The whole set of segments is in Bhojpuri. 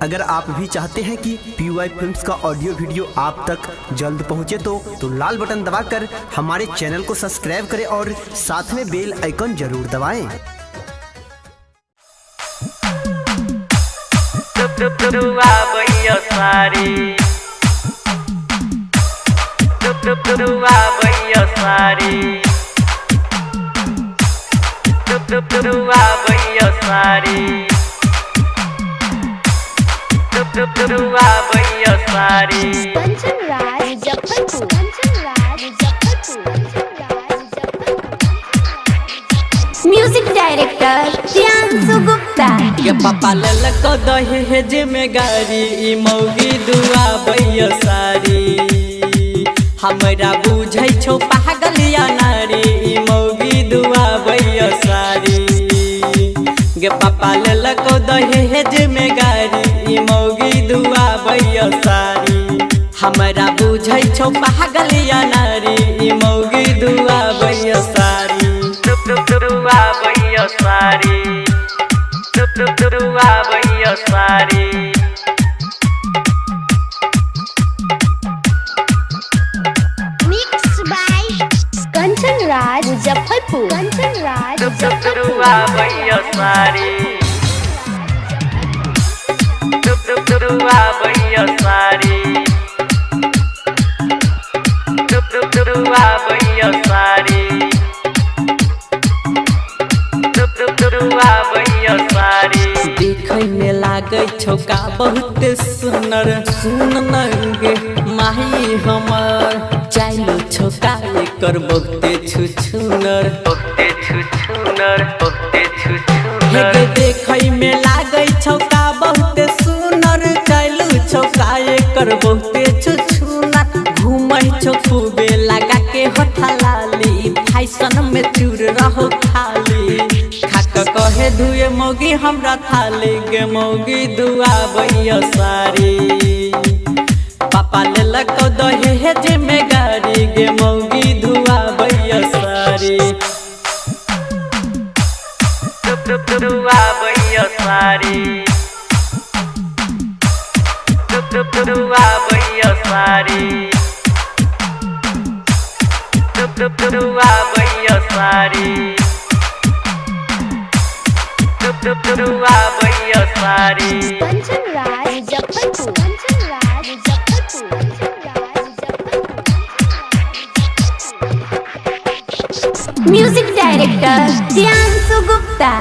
अगर आप भी चाहते हैं कि PY फिल्म्स का ऑडियो वीडियो आप तक जल्द पहुंचे तो लाल बटन दबाकर हमारे चैनल को सब्सक्राइब करें और साथ में बेल आइकन जरूर दबाएं। कंचन राज मुजफ्फरपुर। Music director Priyanshu Gupta. ये पापा ललको दहेज में गाड़ी ई मौगी दुआ बैया सारी हमरा बुझै छौ पागलिया नारी ई मौगी दुआ बैया सारी गे पापा ललको दहेज में गाड़ी ई मौगी दुआ बैया सारी हमरा बुझै छौ पागलिया नारी ई मौगी दुआ बैया सारी दुआ बैया सारी दुआ बैया सारी मिक्स बाय कंचन राज मुजफ्फरपुर। दुआ बैया सारी दुआ बैया सारी दुआ बैया सारी दुआ बैया सारी देखै में लागै छौका बहुत सुनर सुननगे माही हमर चाइलो छौका एकर बहुते छुछुनर हे देखै में लागै छौका बहुते सुनर चाइलो छौका एकर बहुते छुछुनर घुमै छौ खूबे लगा के होठा लाली फैशन में चूर रहो खाली खाक कहे धुए मौगी हमरा थाली गे मौगी दुआ बैया सारी पापा लेलको दहेज में गाड़ी गे मौगी दुआ बैया सारी दुआ बैया सारी दुआ बैया सारी दुआ बैया सारी दुआ बैया सारी Kanchan Raj Muzaffarpur. Music director Priyanshu Gupta.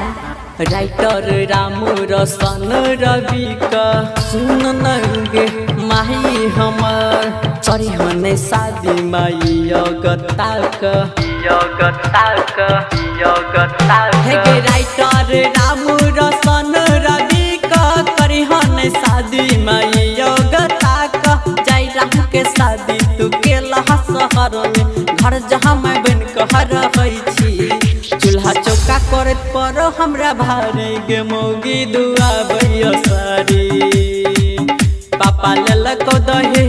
Writer Ramu Rasan Ravi का सुन नंगे माही हमर चढ़ने शादी माई योगता हे राइटर रामू रसन रवि का करिहन शादी माई योगता का जाई राम के शादी तू के शहर में घर जहाँ मैं बन कहर छी चूल्हा चौका करत पर हमरा भारी गे मौगी दुआ बैया सारी पापा लेलको दहेज